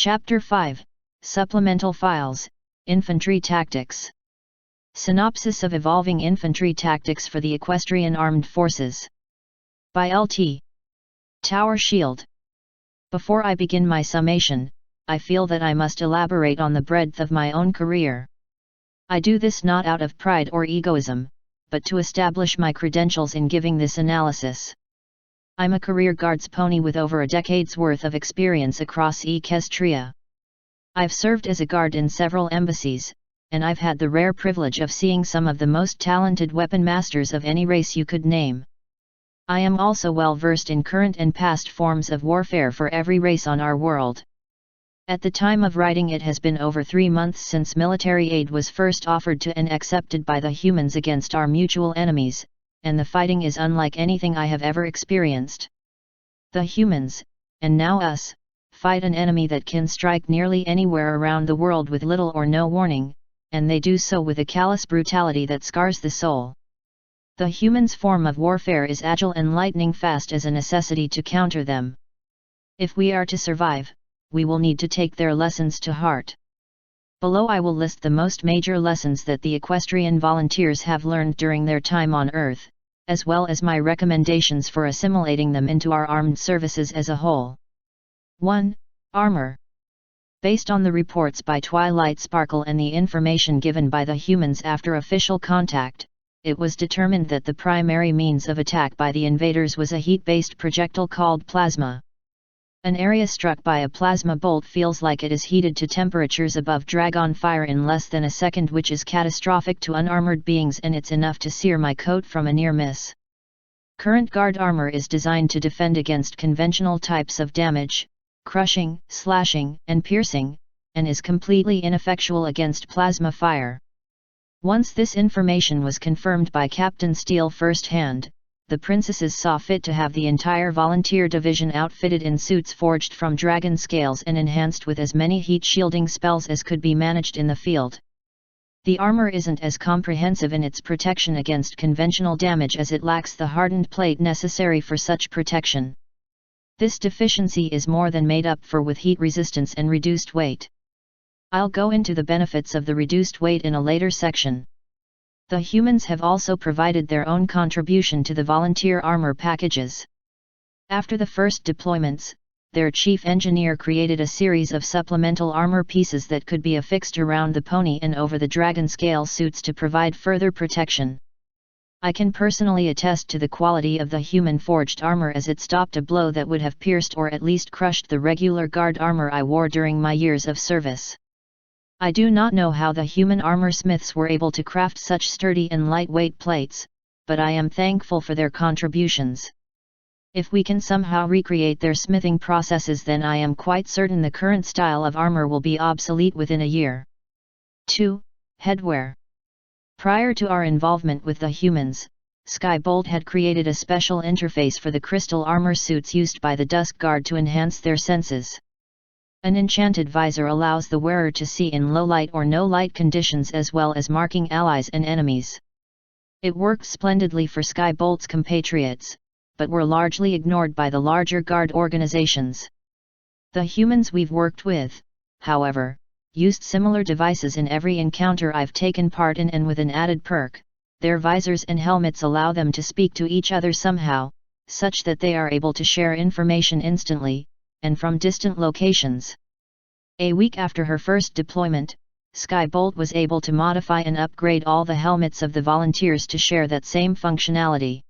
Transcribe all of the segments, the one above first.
Chapter 5, Supplemental Files, Infantry Tactics. Synopsis of Evolving Infantry Tactics for the Equestrian Armed Forces. By Lt. Tower Shield. Before I begin my summation, I feel that I must elaborate on the breadth of my own career. I do this not out of pride or egoism, but to establish my credentials in giving this analysis. I'm a career guards pony with over a decade's worth of experience across Equestria. I've served as a guard in several embassies, and I've had the rare privilege of seeing some of the most talented weapon masters of any race you could name. I am also well versed in current and past forms of warfare for every race on our world. At the time of writing, it has been over 3 months since military aid was first offered to and accepted by the humans against our mutual enemies, and the fighting is unlike anything I have ever experienced. The humans, and now us, fight an enemy that can strike nearly anywhere around the world with little or no warning, and they do so with a callous brutality that scars the soul. The humans' form of warfare is agile and lightning fast as a necessity to counter them. If we are to survive, we will need to take their lessons to heart. Below I will list the most major lessons that the equestrian volunteers have learned during their time on Earth, as well as my recommendations for assimilating them into our armed services as a whole. 1. Armor. Based on the reports by Twilight Sparkle and the information given by the humans after official contact, it was determined that the primary means of attack by the invaders was a heat-based projectile called plasma. An area struck by a plasma bolt feels like it is heated to temperatures above dragon fire in less than a second, which is catastrophic to unarmored beings, and it's enough to sear my coat from a near miss. Current guard armor is designed to defend against conventional types of damage, crushing, slashing, and piercing, and is completely ineffectual against plasma fire. Once this information was confirmed by Captain Steele firsthand, the princesses saw fit to have the entire volunteer division outfitted in suits forged from dragon scales and enhanced with as many heat shielding spells as could be managed in the field. The armor isn't as comprehensive in its protection against conventional damage as it lacks the hardened plate necessary for such protection. This deficiency is more than made up for with heat resistance and reduced weight. I'll go into the benefits of the reduced weight in a later section. The humans have also provided their own contribution to the volunteer armor packages. After the first deployments, their chief engineer created a series of supplemental armor pieces that could be affixed around the pony and over the dragon scale suits to provide further protection. I can personally attest to the quality of the human forged armor, as it stopped a blow that would have pierced or at least crushed the regular guard armor I wore during my years of service. I do not know how the human armor smiths were able to craft such sturdy and lightweight plates, but I am thankful for their contributions. If we can somehow recreate their smithing processes, then I am quite certain the current style of armor will be obsolete within a year. 2. Headwear. Prior to our involvement with the humans, Skybolt had created a special interface for the crystal armor suits used by the Dusk Guard to enhance their senses. An enchanted visor allows the wearer to see in low light or no light conditions, as well as marking allies and enemies. It worked splendidly for Skybolt's compatriots, but were largely ignored by the larger guard organizations. The humans we've worked with, however, used similar devices in every encounter I've taken part in, and with an added perk: their visors and helmets allow them to speak to each other somehow, such that they are able to share information instantly, and from distant locations. A week after her first deployment, Skybolt was able to modify and upgrade all the helmets of the volunteers to share that same functionality.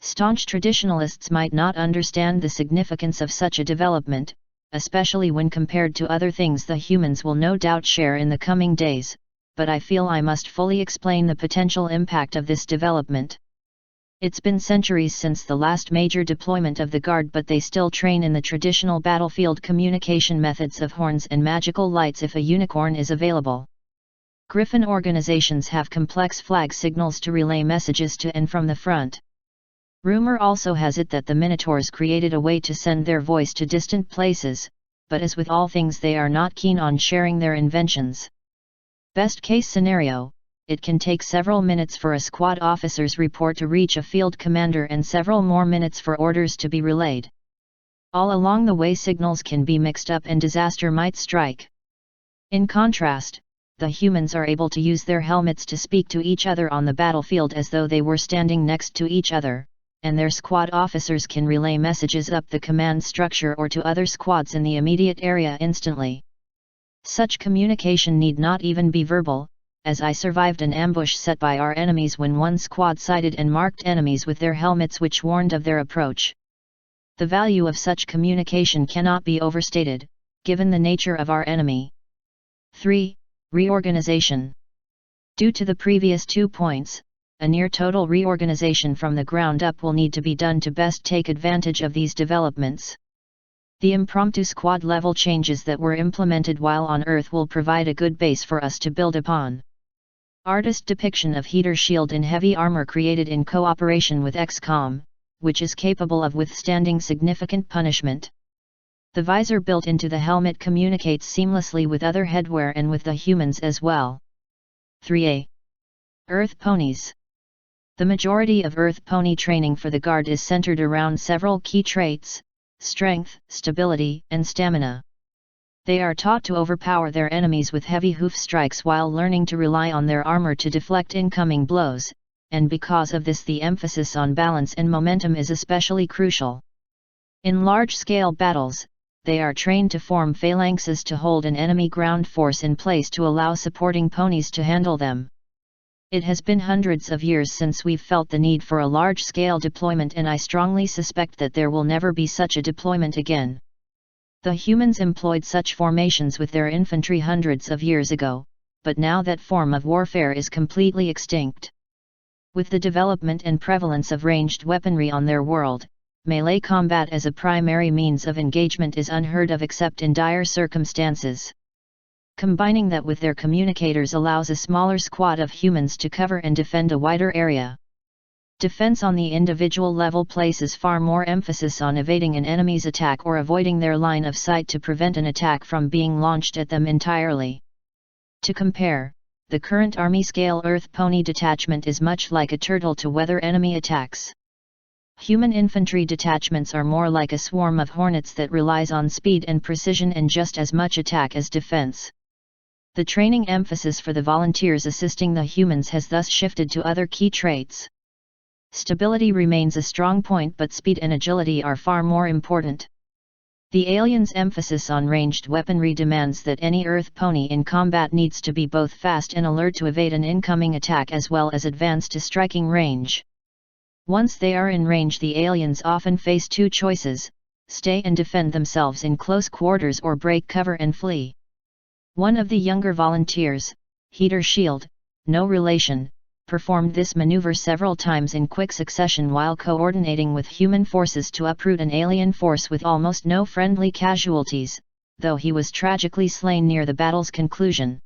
Staunch traditionalists might not understand the significance of such a development, especially when compared to other things the humans will no doubt share in the coming days, but I feel I must fully explain the potential impact of this development. It's been centuries since the last major deployment of the Guard, but they still train in the traditional battlefield communication methods of horns and magical lights if a unicorn is available. Griffin organizations have complex flag signals to relay messages to and from the front. Rumor also has it that the Minotaurs created a way to send their voice to distant places, but as with all things, they are not keen on sharing their inventions. Best case scenario: it can take several minutes for a squad officer's report to reach a field commander and several more minutes for orders to be relayed. All along the way signals can be mixed up and disaster might strike. In contrast, the humans are able to use their helmets to speak to each other on the battlefield as though they were standing next to each other, and their squad officers can relay messages up the command structure or to other squads in the immediate area instantly. Such communication need not even be verbal, as I survived an ambush set by our enemies when one squad sighted and marked enemies with their helmets which warned of their approach. The value of such communication cannot be overstated, given the nature of our enemy. 3. Reorganization. Due to the previous 2 points, a near-total reorganization from the ground up will need to be done to best take advantage of these developments. The impromptu squad-level changes that were implemented while on Earth will provide a good base for us to build upon. Artist depiction of heater shield in heavy armor created in cooperation with XCOM, which is capable of withstanding significant punishment. The visor built into the helmet communicates seamlessly with other headwear and with the humans as well. 3a. Earth Ponies. The majority of Earth Pony training for the Guard is centered around several key traits: strength, stability, and stamina. They are taught to overpower their enemies with heavy hoof strikes while learning to rely on their armor to deflect incoming blows, and because of this the emphasis on balance and momentum is especially crucial. In large-scale battles, they are trained to form phalanxes to hold an enemy ground force in place to allow supporting ponies to handle them. It has been hundreds of years since we've felt the need for a large-scale deployment, and I strongly suspect that there will never be such a deployment again. The humans employed such formations with their infantry hundreds of years ago, but now that form of warfare is completely extinct. With the development and prevalence of ranged weaponry on their world, melee combat as a primary means of engagement is unheard of except in dire circumstances. Combining that with their communicators allows a smaller squad of humans to cover and defend a wider area. Defense on the individual level places far more emphasis on evading an enemy's attack or avoiding their line of sight to prevent an attack from being launched at them entirely. To compare, the current army-scale Earth Pony detachment is much like a turtle to weather enemy attacks. Human infantry detachments are more like a swarm of hornets that relies on speed and precision and just as much attack as defense. The training emphasis for the volunteers assisting the humans has thus shifted to other key traits. Stability remains a strong point, but speed and agility are far more important. The aliens' emphasis on ranged weaponry demands that any Earth Pony in combat needs to be both fast and alert to evade an incoming attack as well as advance to striking range. Once they are in range, the aliens often face two choices: stay and defend themselves in close quarters or break cover and flee. One of the younger volunteers, Heater Shield, no relation, performed this maneuver several times in quick succession while coordinating with human forces to uproot an alien force with almost no friendly casualties, though he was tragically slain near the battle's conclusion.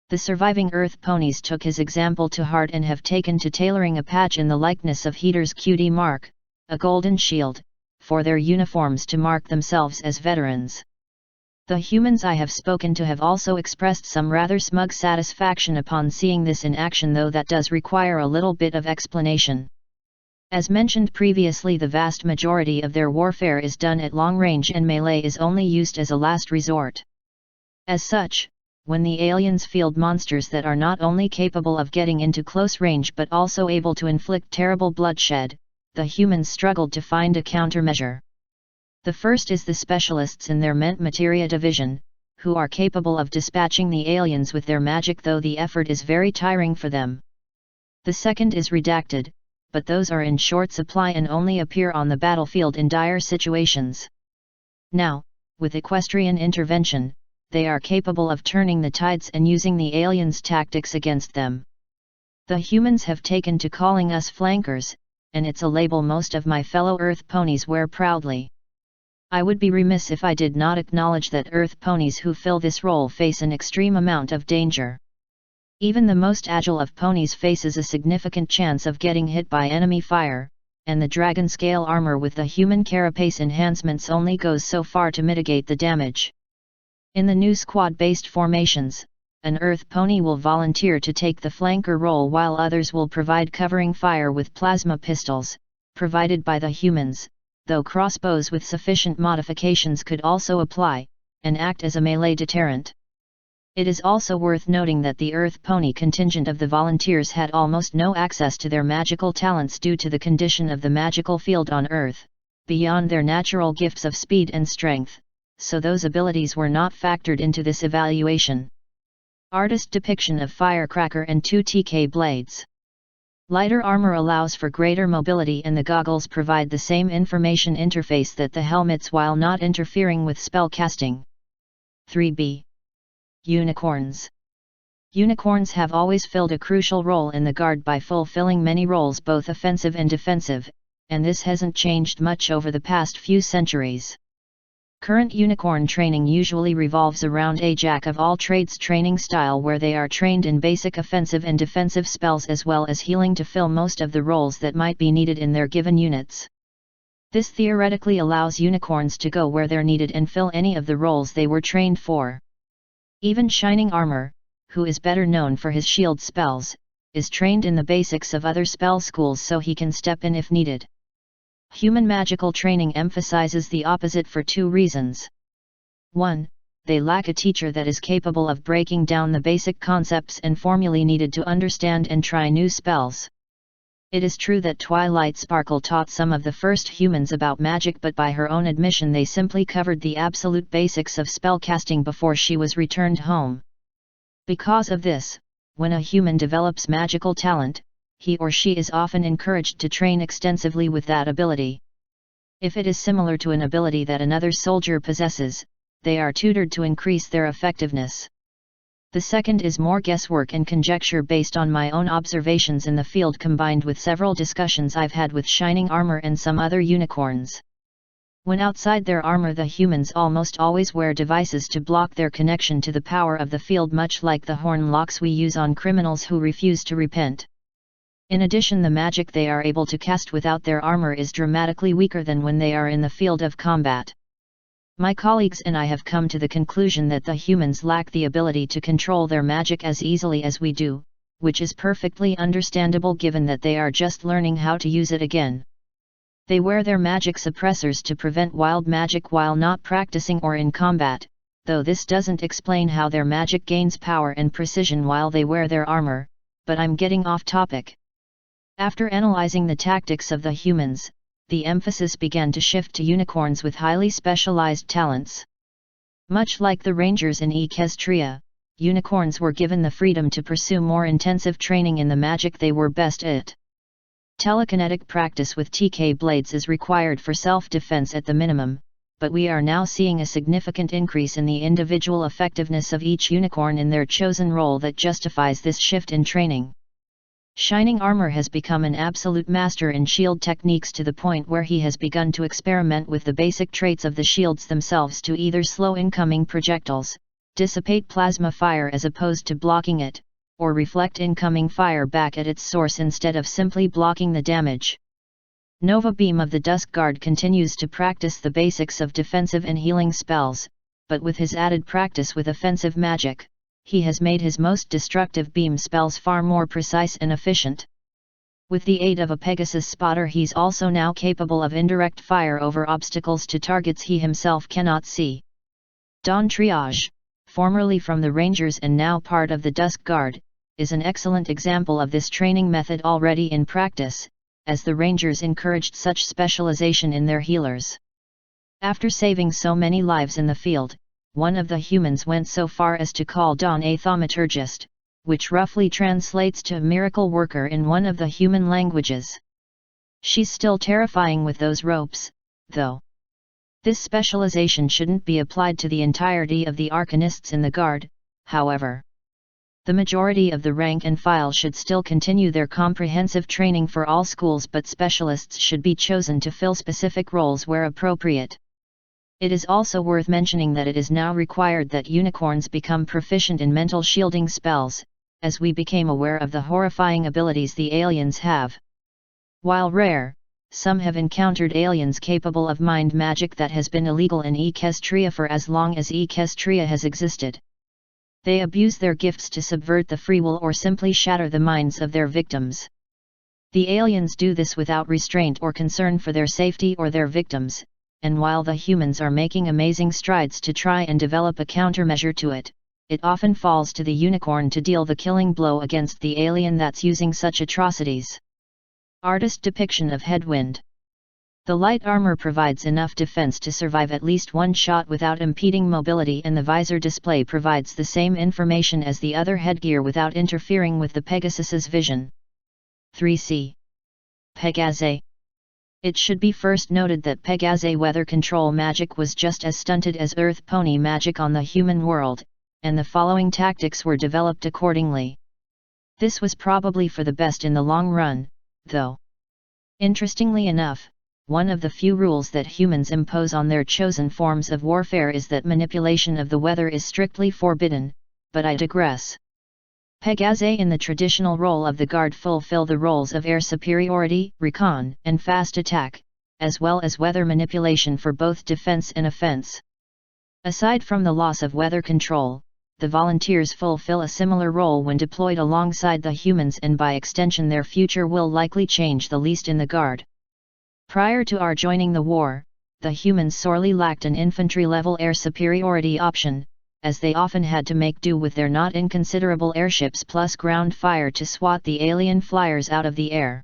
The surviving Earth Ponies took his example to heart and have taken to tailoring a patch in the likeness of Heater's QD mark, a golden shield, for their uniforms to mark themselves as veterans. The humans I have spoken to have also expressed some rather smug satisfaction upon seeing this in action, though that does require a little bit of explanation. As mentioned previously, the vast majority of their warfare is done at long range and melee is only used as a last resort. As such, when the aliens field monsters that are not only capable of getting into close range but also able to inflict terrible bloodshed, the humans struggled to find a countermeasure. The first is the specialists in their Mente Materia division, who are capable of dispatching the aliens with their magic, though the effort is very tiring for them. The second is redacted, but those are in short supply and only appear on the battlefield in dire situations. Now, with equestrian intervention, they are capable of turning the tides and using the aliens' tactics against them. The humans have taken to calling us flankers, and it's a label most of my fellow Earth Ponies wear proudly. I would be remiss if I did not acknowledge that Earth Ponies who fill this role face an extreme amount of danger. Even the most agile of ponies faces a significant chance of getting hit by enemy fire, and the dragon scale armor with the human carapace enhancements only goes so far to mitigate the damage. In the new squad-based formations, an Earth Pony will volunteer to take the flanker role while others will provide covering fire with plasma pistols, provided by the humans, though crossbows with sufficient modifications could also apply, and act as a melee deterrent. It is also worth noting that the Earth Pony contingent of the volunteers had almost no access to their magical talents due to the condition of the magical field on Earth, beyond their natural gifts of speed and strength, so those abilities were not factored into this evaluation. Artist depiction of Firecracker and 2 TK blades. Lighter armor allows for greater mobility and the goggles provide the same information interface that the helmets while not interfering with spell casting. 3b. Unicorns. Unicorns have always filled a crucial role in the Guard by fulfilling many roles both offensive and defensive, and this hasn't changed much over the past few centuries. Current unicorn training usually revolves around a jack-of-all-trades training style where they are trained in basic offensive and defensive spells as well as healing to fill most of the roles that might be needed in their given units. This theoretically allows unicorns to go where they're needed and fill any of the roles they were trained for. Even Shining Armor, who is better known for his shield spells, is trained in the basics of other spell schools so he can step in if needed. Human magical training emphasizes the opposite for 2 reasons. 1. They lack a teacher that is capable of breaking down the basic concepts and formulae needed to understand and try new spells. It is true that Twilight Sparkle taught some of the first humans about magic, but by her own admission they simply covered the absolute basics of spellcasting before she was returned home. Because of this, when a human develops magical talent, he or she is often encouraged to train extensively with that ability. If it is similar to an ability that another soldier possesses, they are tutored to increase their effectiveness. The second is more guesswork and conjecture based on my own observations in the field combined with several discussions I've had with Shining Armor and some other unicorns. When outside their armor, the humans almost always wear devices to block their connection to the power of the field, much like the horn locks we use on criminals who refuse to repent. In addition, the magic they are able to cast without their armor is dramatically weaker than when they are in the field of combat. My colleagues and I have come to the conclusion that the humans lack the ability to control their magic as easily as we do, which is perfectly understandable given that they are just learning how to use it again. They wear their magic suppressors to prevent wild magic while not practicing or in combat, though this doesn't explain how their magic gains power and precision while they wear their armor, but I'm getting off topic. After analyzing the tactics of the humans, the emphasis began to shift to unicorns with highly specialized talents. Much like the rangers in Equestria, unicorns were given the freedom to pursue more intensive training in the magic they were best at. Telekinetic practice with TK blades is required for self-defense at the minimum, but we are now seeing a significant increase in the individual effectiveness of each unicorn in their chosen role that justifies this shift in training. Shining Armor has become an absolute master in shield techniques to the point where he has begun to experiment with the basic traits of the shields themselves to either slow incoming projectiles, dissipate plasma fire as opposed to blocking it, or reflect incoming fire back at its source instead of simply blocking the damage. Nova Beam of the Dusk Guard continues to practice the basics of defensive and healing spells, but with his added practice with offensive magic, he has made his most destructive beam spells far more precise and efficient. With the aid of a Pegasus spotter, he's also now capable of indirect fire over obstacles to targets he himself cannot see. Dawn Triage, formerly from the Rangers and now part of the Dusk Guard, is an excellent example of this training method already in practice, as the Rangers encouraged such specialization in their healers. After saving so many lives in the field, one of the humans went so far as to call Dawn a thaumaturgist, which roughly translates to miracle worker in one of the human languages. She's still terrifying with those ropes, though. This specialization shouldn't be applied to the entirety of the arcanists in the Guard, however. The majority of the rank and file should still continue their comprehensive training for all schools, but specialists should be chosen to fill specific roles where appropriate. It is also worth mentioning that it is now required that unicorns become proficient in mental shielding spells, as we became aware of the horrifying abilities the aliens have. While rare, some have encountered aliens capable of mind magic that has been illegal in Equestria for as long as Equestria has existed. They abuse their gifts to subvert the free will or simply shatter the minds of their victims. The aliens do this without restraint or concern for their safety or their victims, and while the humans are making amazing strides to try and develop a countermeasure to it, it often falls to the unicorn to deal the killing blow against the alien that's using such atrocities. Artist depiction of headwind. The light armor provides enough defense to survive at least one shot without impeding mobility, and the visor display provides the same information as the other headgear without interfering with the Pegasus's vision. 3C. Pegase. It should be first noted that Pegase weather control magic was just as stunted as Earth pony magic on the human world, and the following tactics were developed accordingly. This was probably for the best in the long run, though. Interestingly enough, one of the few rules that humans impose on their chosen forms of warfare is that manipulation of the weather is strictly forbidden, but I digress. Pegase in the traditional role of the guard fulfill the roles of air superiority, recon, and fast attack, as well as weather manipulation for both defense and offense. Aside from the loss of weather control, the volunteers fulfill a similar role when deployed alongside the humans, and by extension their future will likely change the least in the guard. Prior to our joining the war, the humans sorely lacked an infantry-level air superiority option, as they often had to make do with their not inconsiderable airships plus ground fire to swat the alien flyers out of the air.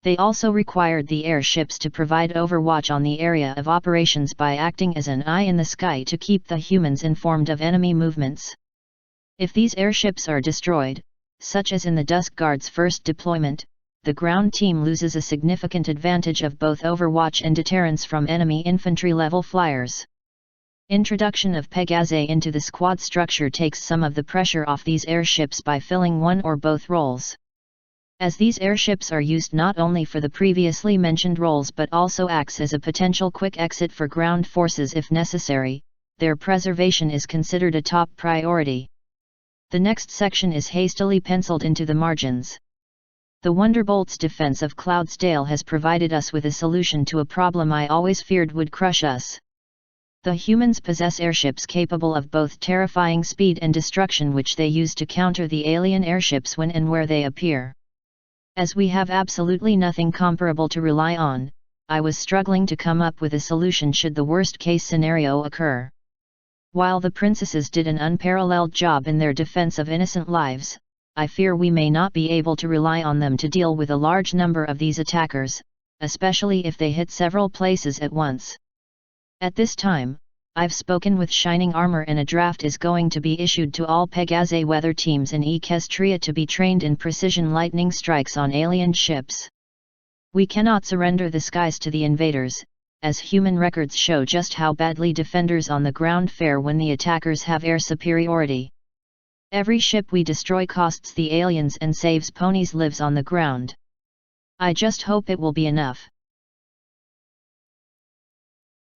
They also required the airships to provide overwatch on the area of operations by acting as an eye in the sky to keep the humans informed of enemy movements. If these airships are destroyed, such as in the Dusk Guard's first deployment, the ground team loses a significant advantage of both overwatch and deterrence from enemy infantry-level flyers. Introduction of Pegase into the squad structure takes some of the pressure off these airships by filling one or both roles. As these airships are used not only for the previously mentioned roles but also acts as a potential quick exit for ground forces if necessary, their preservation is considered a top priority. The next section is hastily penciled into the margins. The Wonderbolt's defense of Cloudsdale has provided us with a solution to a problem I always feared would crush us. The humans possess airships capable of both terrifying speed and destruction, which they use to counter the alien airships when and where they appear. As we have absolutely nothing comparable to rely on, I was struggling to come up with a solution should the worst-case scenario occur. While the princesses did an unparalleled job in their defense of innocent lives, I fear we may not be able to rely on them to deal with a large number of these attackers, especially if they hit several places at once. At this time, I've spoken with Shining Armor and a draft is going to be issued to all Pegase weather teams in Equestria to be trained in precision lightning strikes on alien ships. We cannot surrender the skies to the invaders, as human records show just how badly defenders on the ground fare when the attackers have air superiority. Every ship we destroy costs the aliens and saves ponies' lives on the ground. I just hope it will be enough.